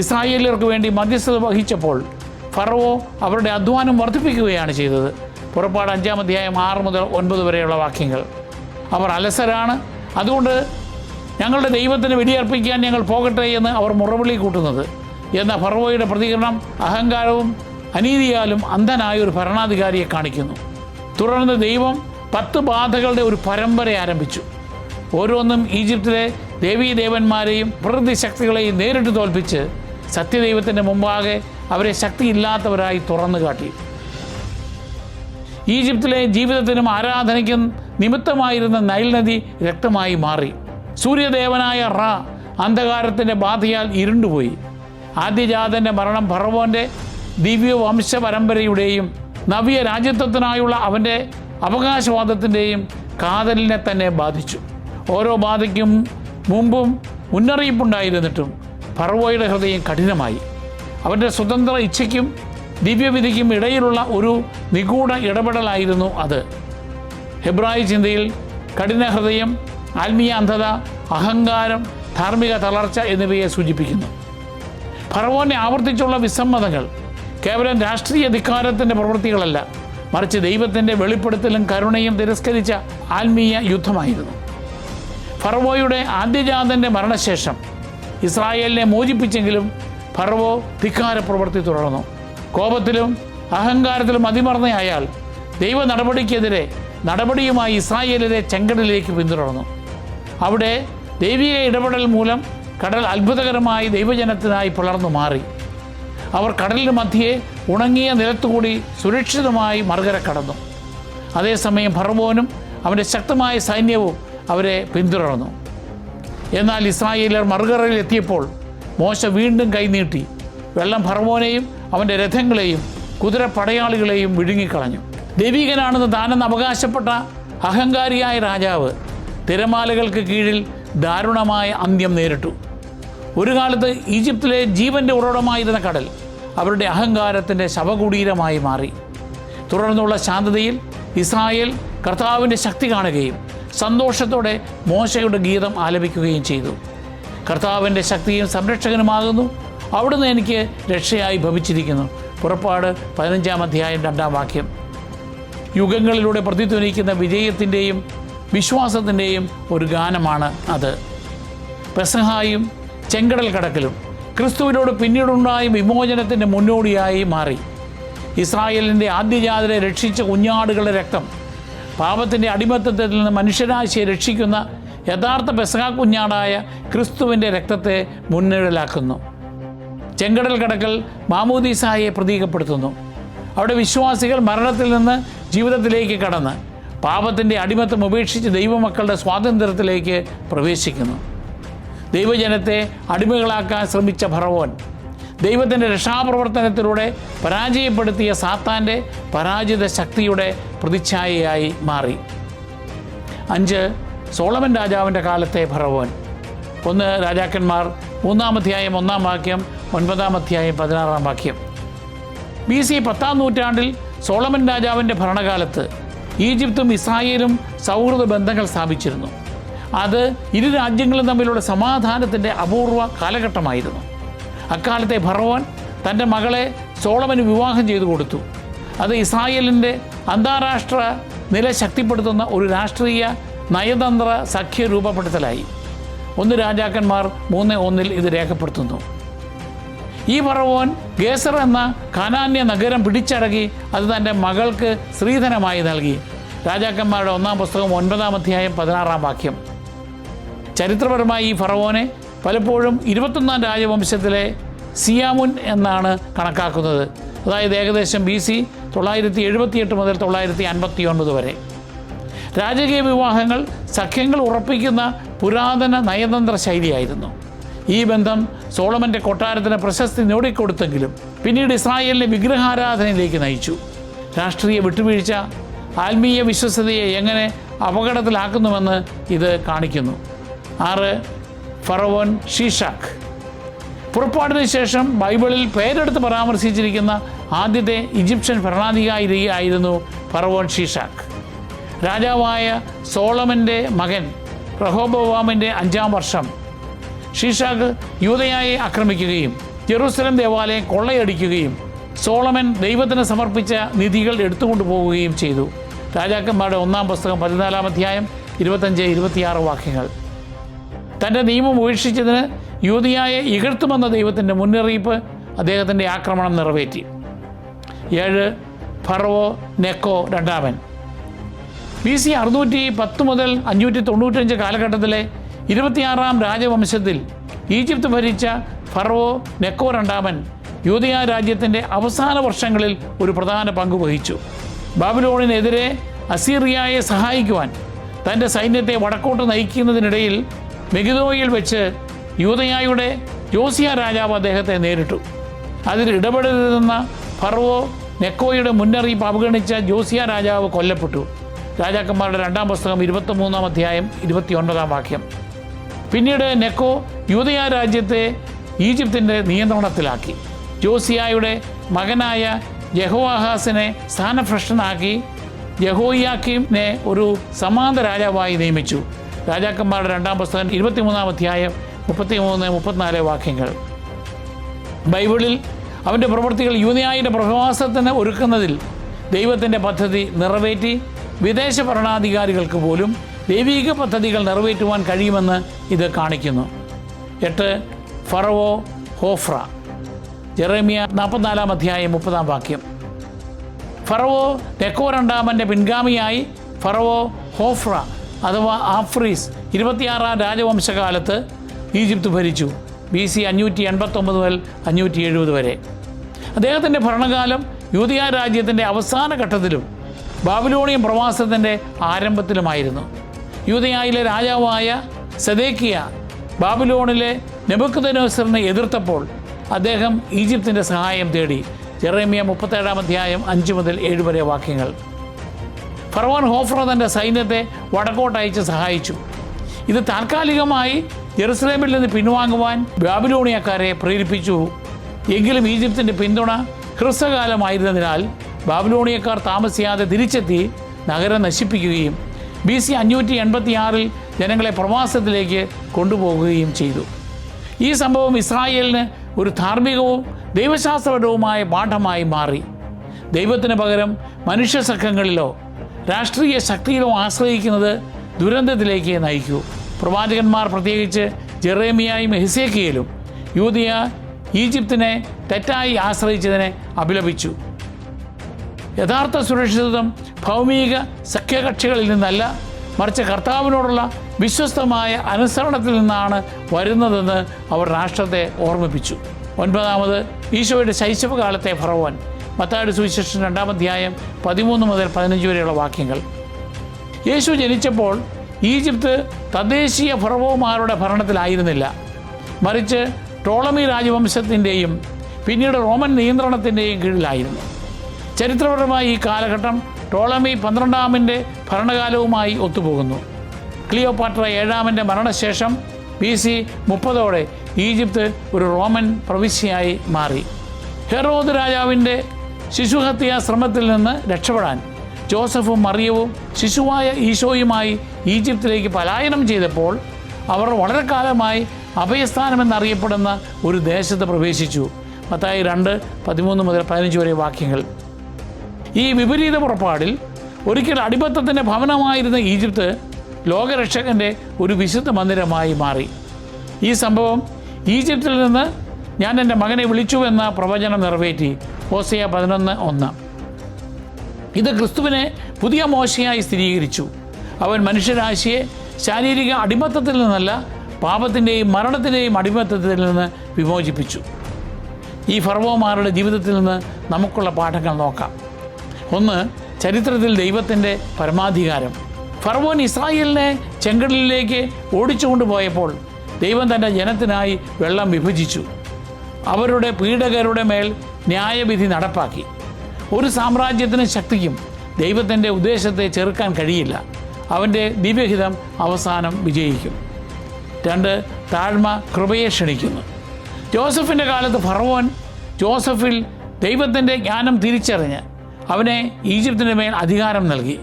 ഇസ്രായേലിയർക്ക് വേണ്ടി മധ്യസ്ഥത വഹിച്ചപ്പോൾ ഫറവോ അവരുടെ അധ്വാനം വർദ്ധിപ്പിക്കുകയാണ് ചെയ്തത്. പുറപ്പാട് 5-ാം അധ്യായം 6 മുതൽ 9 വരെയുള്ള വാക്യങ്ങൾ. അവർ അലസരാണ്, അതുകൊണ്ട് ഞങ്ങളുടെ ദൈവത്തിന് വെടിയർപ്പിക്കാൻ ഞങ്ങൾ പോകട്ടെ എന്ന് അവർ മുറവിളി കൂട്ടുന്നത് എന്ന ഫറവോയുടെ പ്രതികരണം അഹങ്കാരവും അനീതിയാലും അന്ധനായ ഒരു ഭരണാധികാരിയെ കാണിക്കുന്നു. തുടർന്ന് ദൈവം 10 ബാധകളുടെ ഒരു പരമ്പര ആരംഭിച്ചു. ഓരോന്നും ഈജിപ്തിലെ ദേവീദേവന്മാരെയും പ്രകൃതി ശക്തികളെയും നേരിട്ട് തോൽപ്പിച്ച് സത്യദൈവത്തിൻ്റെ മുമ്പാകെ അവരെ ശക്തിയില്ലാത്തവരായി തുറന്നു കാട്ടി. ഈജിപ്തിലെ ജീവിതത്തിനും ആരാധനയ്ക്കും നിമിത്തമായിരുന്ന നൈൽ നദി രക്തമായി മാറി. സൂര്യദേവനായ റാ അന്ധകാരത്തിൻ്റെ ബാധയാൽ ഇരുണ്ടുപോയി. ആദ്യജാതൻ്റെ മരണം ഫറവോൻ്റെ ദിവ്യവംശ പരമ്പരയുടെയും നവ്യ രാജ്യത്വത്തിനായുള്ള അവൻ്റെ അവകാശവാദത്തിൻ്റെയും കാതലിനെ തന്നെ ബാധിച്ചു. ഓരോ ബാധയ്ക്കും മുമ്പും മുന്നറിയിപ്പുണ്ടായിരുന്നിട്ടും ഫറവോയുടെ ഹൃദയം കഠിനമായി. അവൻ്റെ സ്വതന്ത്ര ഇച്ഛയ്ക്കും ദിവ്യവിധിക്കും ഇടയിലുള്ള ഒരു നിഗൂഢ ഇടപെടലായിരുന്നു അത്. ഹെബ്രായ ചിന്തയിൽ കഠിന ഹൃദയം, ആത്മീയ അന്ധത, അഹങ്കാരം, ധാർമ്മിക തളർച്ച എന്നിവയെ സൂചിപ്പിക്കുന്നു. ഫറവോനെ ആവർത്തിച്ചുള്ള വിസമ്മതങ്ങൾ കേവലം രാഷ്ട്രീയ ധിക്കാരത്തിൻ്റെ പ്രവൃത്തികളല്ല, മറിച്ച് ദൈവത്തിൻ്റെ വെളിപ്പെടുത്തലും കരുണയും തിരസ്കരിച്ച ആത്മീയ യുദ്ധമായിരുന്നു. ഫറവോയുടെ ആദ്യജാതൻ്റെ മരണശേഷം ഇസ്രായേലിനെ മോചിപ്പിച്ചെങ്കിലും ഫറവോ ധിക്കാര പ്രവൃത്തി തുടർന്നു. കോപത്തിലും അഹങ്കാരത്തിലും അതിമറന്നയാൽ ദൈവ നടപടിക്കെതിരെ നടപടിയുമായി ഇസ്രായേലിനെ ചെങ്കടലിലേക്ക് പിന്തുടർന്നു. അവിടെ ദൈവിക ഇടപെടൽ മൂലം കടൽ അത്ഭുതകരമായി ദൈവജനത്തിനായി പിളർന്നു മാറി. അവർ കടലിന് മധ്യേ ഉണങ്ങിയ നിലത്തുകൂടി സുരക്ഷിതമായി മറുകര കടന്നു. അതേസമയം ഫറവോനും അവൻ്റെ ശക്തമായ സൈന്യവും അവരെ പിന്തുടർന്നു. എന്നാൽ ഇസ്രായേലിയർ മറുകരയിൽ എത്തിയപ്പോൾ മോശ വീണ്ടും കൈനീട്ടി വെള്ളം ഫറവോനെയും അവൻ്റെ രഥങ്ങളെയും കുതിര പടയാളികളെയും വിഴുങ്ങിക്കളഞ്ഞു. ദൈവികനാണെന്ന് താനെന്ന് അവകാശപ്പെട്ട അഹങ്കാരിയായ രാജാവ് തിരമാലകൾക്ക് കീഴിൽ ദാരുണമായ അന്ത്യം നേരിട്ടു. ഒരു കാലത്ത് ഈജിപ്തിലെ ജീവൻ്റെ ഉറവിടമായിരുന്ന കടൽ അവരുടെ അഹങ്കാരത്തിൻ്റെ ശവകുടീരമായി മാറി. തുടർന്നുള്ള ശാന്തതയിൽ ഇസ്രായേൽ കർത്താവിൻ്റെ ശക്തി കാണുകയും സന്തോഷത്തോടെ മോശയുടെ ഗീതം ആലപിക്കുകയും ചെയ്തു. കർത്താവിൻ്റെ ശക്തിയും സംരക്ഷകനുമാകുന്നു, അവിടുന്ന് എനിക്ക് രക്ഷയായി ഭവിച്ചിരിക്കുന്നു. പുറപ്പാട് 15-ാം അധ്യായം 2-ാം വാക്യം. യുഗങ്ങളിലൂടെ പ്രതിധ്വനിക്കുന്ന വിജയത്തിൻ്റെയും വിശ്വാസത്തിൻ്റെയും ഒരു ഗാനമാണ് അത്. പെസഹായും ചെങ്കടൽ കടക്കലും ക്രിസ്തുവിനോട് പിന്നീടുണ്ടായ വിമോചനത്തിൻ്റെ മുന്നോടിയായി മാറി. ഇസ്രായേലിൻ്റെ ആദ്യജാതരെ രക്ഷിച്ച കുഞ്ഞാടുകളുടെ രക്തം പാപത്തിൻ്റെ അടിമത്തത്തിൽ നിന്ന് മനുഷ്യരാശിയെ രക്ഷിക്കുന്ന യഥാർത്ഥ പെസഹ കുഞ്ഞാടായ ക്രിസ്തുവിൻ്റെ രക്തത്തെ മുൻനിഴലാക്കുന്നു. ചെങ്കടൽ കടക്കൽ മാമോദീസായെ പ്രതീകപ്പെടുത്തുന്നു. അവിടെ വിശ്വാസികൾ മരണത്തിൽ നിന്ന് ജീവിതത്തിലേക്ക് കടന്ന് പാപത്തിൻ്റെ അടിമത്തം ഉപേക്ഷിച്ച് ദൈവമക്കളുടെ സ്വാതന്ത്ര്യത്തിലേക്ക് പ്രവേശിക്കുന്നു. ദൈവജനത്തെ അടിമകളാക്കാൻ ശ്രമിച്ച ഫറവോൻ ദൈവത്തിൻ്റെ രക്ഷാപ്രവർത്തനത്തിലൂടെ പരാജയപ്പെടുത്തിയ സാത്താൻ്റെ പരാജിത ശക്തിയുടെ പ്രതിച്ഛായയായി മാറി. 5. സോളമൻ രാജാവിൻ്റെ കാലത്തെ ഫറവോൻ. 1 രാജാക്കന്മാർ 3-ാം അധ്യായം 1-ാം വാക്യം, 9-ാം അധ്യായം 16-ാം വാക്യം. BC 10-ാം നൂറ്റാണ്ടിൽ സോളമൻ രാജാവിൻ്റെ ഭരണകാലത്ത് ഈജിപ്തും ഇസ്രായേലും സൗഹൃദ ബന്ധങ്ങൾ സ്ഥാപിച്ചിരുന്നു. അത് ഇരു രാജ്യങ്ങളും തമ്മിലുള്ള സമാധാനത്തിൻ്റെ അപൂർവ കാലഘട്ടമായിരുന്നു. അക്കാലത്തെ ഫറവോൻ തൻ്റെ മകളെ സോളമന് വിവാഹം ചെയ്തു കൊടുത്തു. അത് ഇസ്രായേലിൻ്റെ അന്താരാഷ്ട്ര നില ശക്തിപ്പെടുത്തുന്ന ഒരു രാഷ്ട്രീയ നയതന്ത്ര സഖ്യ രൂപപ്പെടുത്തലായി. 1 രാജാക്കന്മാർ 3:1 ഇത് രേഖപ്പെടുത്തുന്നു. ഈ ഫറവോൻ ഗേസർ എന്ന കാനാന്യ നഗരം പിടിച്ചടക്കി അത് തൻ്റെ മകൾക്ക് സ്ത്രീധനമായി നൽകി. രാജാക്കന്മാരുടെ 1-ാം പുസ്തകം 9-ാം അധ്യായം 16-ാം വാക്യം. ചരിത്രപരമായി ഈ ഫറവോനെ പലപ്പോഴും 21-ാം രാജവംശത്തിലെ സിയാമുൻ എന്നാണ് കണക്കാക്കുന്നത്. അതായത് ഏകദേശം BC 978 മുതൽ 959 വരെ. രാജകീയ വിവാഹങ്ങൾ സഖ്യങ്ങൾ ഉറപ്പിക്കുന്ന പുരാതന നയതന്ത്ര ശൈലിയായിരുന്നു. ഈ ബന്ധം സോളമൻ്റെ കൊട്ടാരത്തിന് പ്രശസ്തി നേടിക്കൊടുത്തെങ്കിലും പിന്നീട് ഇസ്രായേലിനെ വിഗ്രഹാരാധനയിലേക്ക് നയിച്ചു. രാഷ്ട്രീയ വിട്ടുവീഴ്ച ആത്മീയ വിശ്വസതയെ എങ്ങനെ അപകടത്തിലാക്കുന്നുവെന്ന് ഇത് കാണിക്കുന്നു. 6 ഫറവോൻ ഷീഷാക്ക്. പുറപ്പാടിന് ശേഷം ബൈബിളിൽ പേരെടുത്ത് പരാമർശിച്ചിരിക്കുന്ന ആദ്യത്തെ ഈജിപ്ഷ്യൻ ഭരണാധികാരിയായിരുന്നു ഫറവോൻ ഷീഷാക്ക്. രാജാവായ സോളമൻ്റെ മകൻ റഹോബോവാമിൻ്റെ 5-ാം വർഷം ഷീഷാക്ക് യൂദയായെ ആക്രമിക്കുകയും ജെറൂസലം ദേവാലയം കൊള്ളയടിക്കുകയും സോളമൻ ദൈവത്തിന് സമർപ്പിച്ച നിധികൾ എടുത്തുകൊണ്ടു പോവുകയും ചെയ്തു. രാജാക്കന്മാരുടെ 1-ാം പുസ്തകം 14-ാം അധ്യായം 25-26 വാക്യങ്ങൾ. തൻ്റെ നിയമം ഉപേക്ഷിച്ചതിന് യൂദയായെ ഇകഴ്ത്തുമെന്ന ദൈവത്തിൻ്റെ മുന്നറിയിപ്പ് അദ്ദേഹത്തിൻ്റെ ആക്രമണം നിറവേറ്റി. 7 ഫറവോ നെക്കോ രണ്ടാമൻ. BC 610 മുതൽ 595 കാലഘട്ടത്തിലെ 26-ാം രാജവംശത്തിൽ ഈജിപ്ത് ഭരിച്ച ഫറവോ നെക്കോ രണ്ടാമൻ യൂദയ രാജ്യത്തിൻ്റെ അവസാന വർഷങ്ങളിൽ ഒരു പ്രധാന പങ്ക് വഹിച്ചു. ബാബിലോണിനെതിരെ അസീറിയയെ സഹായിക്കുവാൻ തൻ്റെ സൈന്യത്തെ വടക്കോട്ട് നയിക്കുന്നതിനിടയിൽ മെഗിദോയിൽ വെച്ച് യൂദയായുടെ ജോസിയ രാജാവ് അദ്ദേഹത്തെ നേരിട്ടു. അതിൽ ഇടപെടരുതെന്ന ഫറവോ നെക്കോയുടെ മുന്നറിയിപ്പ് അവഗണിച്ച ജോസിയ രാജാവ് കൊല്ലപ്പെട്ടു. രാജാക്കന്മാരുടെ 2-ാം പുസ്തകം 23-ാം അധ്യായം 29-ാം വാക്യം. പിന്നീട് നെക്കോ യൂദയ രാജ്യത്തെ ഈജിപ്തിൻ്റെ നിയന്ത്രണത്തിലാക്കി. ജോസിയായുടെ മകനായ യഹോവാഹാസിനെ സ്ഥാനഭ്രഷ്ടനാക്കി യഹോയാക്കീമിനെ ഒരു സമാന്തര രാജാവായി നിയമിച്ചു. രാജാക്കന്മാരുടെ 2-ാം പുസ്തകം 23-ാം അധ്യായം 33-34 വാക്യങ്ങൾ. ബൈബിളിൽ അവൻ്റെ പ്രവൃത്തികൾ യൂദയായുടെ പ്രവാസത്തിന് ഒരുക്കുന്നതിൽ ദൈവത്തിൻ്റെ പദ്ധതി നിറവേറ്റി. വിദേശ ഭരണാധികാരികൾക്ക് പോലും ദൈവിക പദ്ധതികൾ നിറവേറ്റുവാൻ കഴിയുമെന്ന് ഇത് കാണിക്കുന്നു. 8 ഫറവോ ഹോഫ്ര. ജെറേമിയ 44-ാം അധ്യായം 30-ാം വാക്യം. ഫറവോ നെക്കോ രണ്ടാമൻ്റെ പിൻഗാമിയായി ഫറവോ ഹോഫ്ര അഥവാ ആഫ്രീസ് 26-ാം രാജവംശകാലത്ത് ഈജിപ്ത് ഭരിച്ചു. BC 589 മുതൽ 570 വരെ. അദ്ദേഹത്തിൻ്റെ ഭരണകാലം യൂദയ രാജ്യത്തിൻ്റെ അവസാന ഘട്ടത്തിലും ബാബിലോണിയൻ പ്രവാസത്തിൻ്റെ ആരംഭത്തിലുമായിരുന്നു. യൂദയായിലെ രാജാവായ സെദേക്കിയ ബാബിലോണിലെ നെബൂഖദ്നേസറിനെ എതിർത്തപ്പോൾ അദ്ദേഹം ഈജിപ്തിൻ്റെ സഹായം തേടി. ജെറേമിയ 37-ാം അധ്യായം 5 മുതൽ 7 വരെ വാക്യങ്ങൾ. ഫറവോൻ ഹോഫ്ര തൻ്റെ സൈന്യത്തെ വടക്കോട്ടയച്ച് സഹായിച്ചു. ഇത് താൽക്കാലികമായി ജെറുസലേമിൽ നിന്ന് പിൻവാങ്ങുവാൻ ബാബിലോണിയക്കാരെ പ്രേരിപ്പിച്ചു. എങ്കിലും ഈജിപ്തിൻ്റെ പിന്തുണ ഹ്രസ്വകാലമായിരുന്നതിനാൽ ബാബിലോണിയക്കാർ താമസിയാതെ തിരിച്ചെത്തി നഗരം നശിപ്പിക്കുകയും BC 586 ജനങ്ങളെ പ്രവാസത്തിലേക്ക് കൊണ്ടുപോകുകയും ചെയ്തു. ഈ സംഭവം ഇസ്രായേലിന് ഒരു ധാർമ്മികവും ദൈവശാസ്ത്രപരവുമായ പാഠമായി മാറി. ദൈവത്തിന് പകരം മനുഷ്യ സംഘങ്ങളിലോ രാഷ്ട്രീയ ശക്തിയിലോ ആശ്രയിക്കുന്നത് ദുരന്തത്തിലേക്ക് നയിക്കൂ. പ്രവാചകന്മാർ, പ്രത്യേകിച്ച് ജെറേമിയായും ഹെസേക്കിയേലും യൂദയ ഈജിപ്തിനെ തെറ്റായി ആശ്രയിച്ചതിനെ അപലപിച്ചു. യഥാർത്ഥ സുരക്ഷിതത്വം ഭൗമിക സഖ്യകക്ഷികളിൽ നിന്നല്ല, മറിച്ച് കർത്താവിനോടുള്ള വിശ്വസ്തമായ അനുസരണത്തിൽ നിന്നാണ് വരുന്നതെന്ന് അവർ രാഷ്ട്രത്തെ ഓർമ്മിപ്പിച്ചു. 9, ഈശോയുടെ ശൈശവകാലത്തെ ഫറവോൻ. മത്തായിയുടെ സുവിശേഷം 2-ാം അധ്യായം 13 മുതൽ 15 വരെയുള്ള വാക്യങ്ങൾ. യേശു ജനിച്ചപ്പോൾ ഈജിപ്ത് തദ്ദേശീയ ഫറവോമാരുടെ ഭരണത്തിലായിരുന്നില്ല, മറിച്ച് ടോളമി രാജവംശത്തിൻ്റെയും പിന്നീട് റോമൻ നിയന്ത്രണത്തിൻ്റെയും കീഴിലായിരുന്നു. ചരിത്രപരമായി ഈ കാലഘട്ടം ടോളമി 12ാമിൻ്റെ ഭരണകാലവുമായി ഒത്തുപോകുന്നു. ക്ലിയോപാട്ര 7ാമൻ്റെ മരണശേഷം BC 30 ഈജിപ്ത് ഒരു റോമൻ പ്രവിശ്യയായി മാറി. ഹെറോദ് രാജാവിൻ്റെ ശിശുഹത്യാ ശ്രമത്തിൽ നിന്ന് രക്ഷപ്പെടാൻ ജോസഫും മറിയവും ശിശുവായ ഈശോയുമായി ഈജിപ്തിലേക്ക് പലായനം ചെയ്തപ്പോൾ അവർ വളരെ കാലമായി അഭയസ്ഥാനമെന്നറിയപ്പെടുന്ന ഒരു ദേശത്ത് പ്രവേശിച്ചു. മത്തായി 2:13 മുതൽ 15 വരെ വാക്യങ്ങൾ. ഈ വിപരീത പുറപ്പാടിൽ ഒരിക്കൽ അടിമത്തത്തിൻ്റെ ഭവനമായിരുന്ന ഈജിപ്ത് ലോകരക്ഷകൻ്റെ ഒരു വിശുദ്ധ മന്ദിരമായി മാറി. ഈ സംഭവം ഈജിപ്തിൽ നിന്ന് ഞാൻ എൻ്റെ മകനെ വിളിച്ചു എന്ന പ്രവചനം നിറവേറ്റി. ഹോസേയ 11:1. ഇത് ക്രിസ്തുവിനെ പുതിയ മോശയായി സ്ഥിരീകരിച്ചു. അവൻ മനുഷ്യരാശിയെ ശാരീരിക അടിമത്തത്തിൽ നിന്നല്ല, പാപത്തിൻ്റെയും മരണത്തിൻ്റെയും അടിമത്തത്തിൽ നിന്ന് വിമോചിപ്പിച്ചു. ഈ ഫറവോമാരുടെ ജീവിതത്തിൽ നിന്ന് നമുക്കുള്ള പാഠങ്ങൾ നോക്കാം. 1. ചരിത്രത്തിൽ ദൈവത്തിൻ്റെ പരമാധികാരം. ഫറവോൻ ഇസ്രായേലിനെ ചെങ്കടലിലേക്ക് ഓടിച്ചുകൊണ്ടുപോയപ്പോൾ ദൈവം തൻ്റെ ജനത്തിനായി വെള്ളം വിഭജിച്ചു. അവരുടെ പീഡകരുടെ മേൽ ന്യായവിധി നടപ്പാക്കി. ഒരു സാമ്രാജ്യത്തിനും ശക്തിക്കും ദൈവത്തിൻ്റെ ഉദ്ദേശത്തെ ചെറുക്കാൻ കഴിയില്ല. അവൻ്റെ ദിവ്യഹിതം അവസാനം വിജയിക്കും. 2. താഴ്മ കൃപയെ ക്ഷണിക്കുന്നു. ജോസഫിൻ്റെ കാലത്ത് ഫറവോൻ ജോസഫിൽ ദൈവത്തിൻ്റെ ജ്ഞാനം തിരിച്ചറിഞ്ഞ് അവനെ ഈജിപ്തിൻ്റെ മേൽ അധികാരം നൽകി.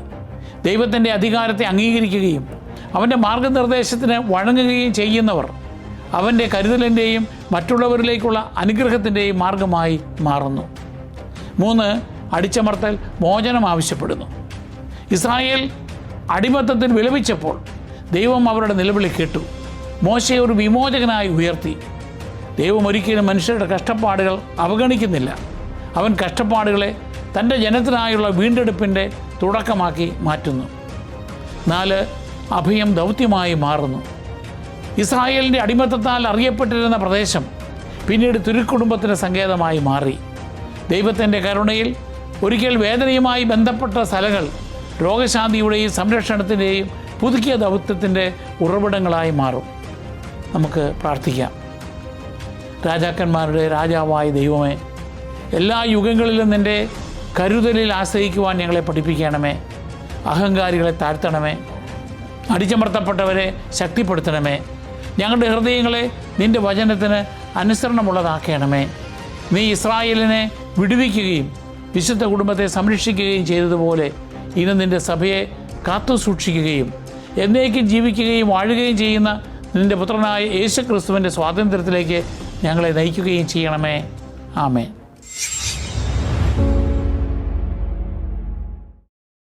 ദൈവത്തിൻ്റെ അധികാരത്തെ അംഗീകരിക്കുകയും അവൻ്റെ മാർഗനിർദ്ദേശത്തിന് വഴങ്ങുകയും ചെയ്യുന്നവർ അവൻ്റെ കരുതലിൻ്റെയും മറ്റുള്ളവരിലേക്കുള്ള അനുഗ്രഹത്തിൻ്റെയും മാർഗമായി മാറുന്നു. 3. അടിച്ചമർത്തൽ മോചനം ആവശ്യപ്പെടുന്നു. ഇസ്രായേൽ അടിമത്തത്തിന് വിലപിച്ചപ്പോൾ ദൈവം അവരുടെ നിലവിളി കേട്ടു. മോശയെ ഒരു വിമോചകനായി ഉയർത്തി. ദൈവം ഒരിക്കലും മനുഷ്യരുടെ കഷ്ടപ്പാടുകൾ അവഗണിക്കുന്നില്ല. അവൻ കഷ്ടപ്പാടുകളെ തൻ്റെ ജനത്തിനായുള്ള വീണ്ടെടുപ്പിൻ്റെ തുടക്കമാക്കി മാറ്റുന്നു. 4. അഭയം ദൗത്യമായി മാറുന്നു. ഇസ്രായേലിൻ്റെ അടിമത്തത്താൽ അറിയപ്പെട്ടിരുന്ന പ്രദേശം പിന്നീട് തിരുക്കുടുംബത്തിൻ്റെ സങ്കേതമായി മാറി. ദൈവത്തിൻ്റെ കരുണയിൽ ഒരിക്കൽ വേദനയുമായി ബന്ധപ്പെട്ട സ്ഥലങ്ങൾ രോഗശാന്തിയുടെയും സംരക്ഷണത്തിൻ്റെയും പുതുക്കിയ ദൗത്യത്തിൻ്റെ ഉറവിടങ്ങളായി മാറും. നമുക്ക് പ്രാർത്ഥിക്കാം. രാജാക്കന്മാരുടെ രാജാവായ ദൈവമേ, എല്ലാ യുഗങ്ങളിലും നിൻ്റെ കരുതലിൽ ആശ്രയിക്കുവാൻ ഞങ്ങളെ പഠിപ്പിക്കണമേ. അഹങ്കാരികളെ താഴ്ത്തണമേ. അടിച്ചമർത്തപ്പെട്ടവരെ ശക്തിപ്പെടുത്തണമേ. ഞങ്ങളുടെ ഹൃദയങ്ങളെ നിൻ്റെ വചനത്തിന് അനുസരണമുള്ളതാക്കണമേ. നീ ഇസ്രായേലിനെ വിടുവിക്കുകയും വിശുദ്ധ കുടുംബത്തെ സംരക്ഷിക്കുകയും ചെയ്തതുപോലെ ഇന്ന് നിൻ്റെ സഭയെ കാത്തു സൂക്ഷിക്കുകയും എന്നേക്കും ജീവിക്കുകയും വാഴുകയും ചെയ്യുന്ന നിൻ്റെ പുത്രനായ യേശുക്രിസ്തുവിൻ്റെ സ്വാതന്ത്ര്യത്തിലേക്ക് ഞങ്ങളെ നയിക്കുകയും ചെയ്യണമേ. ആമേൻ.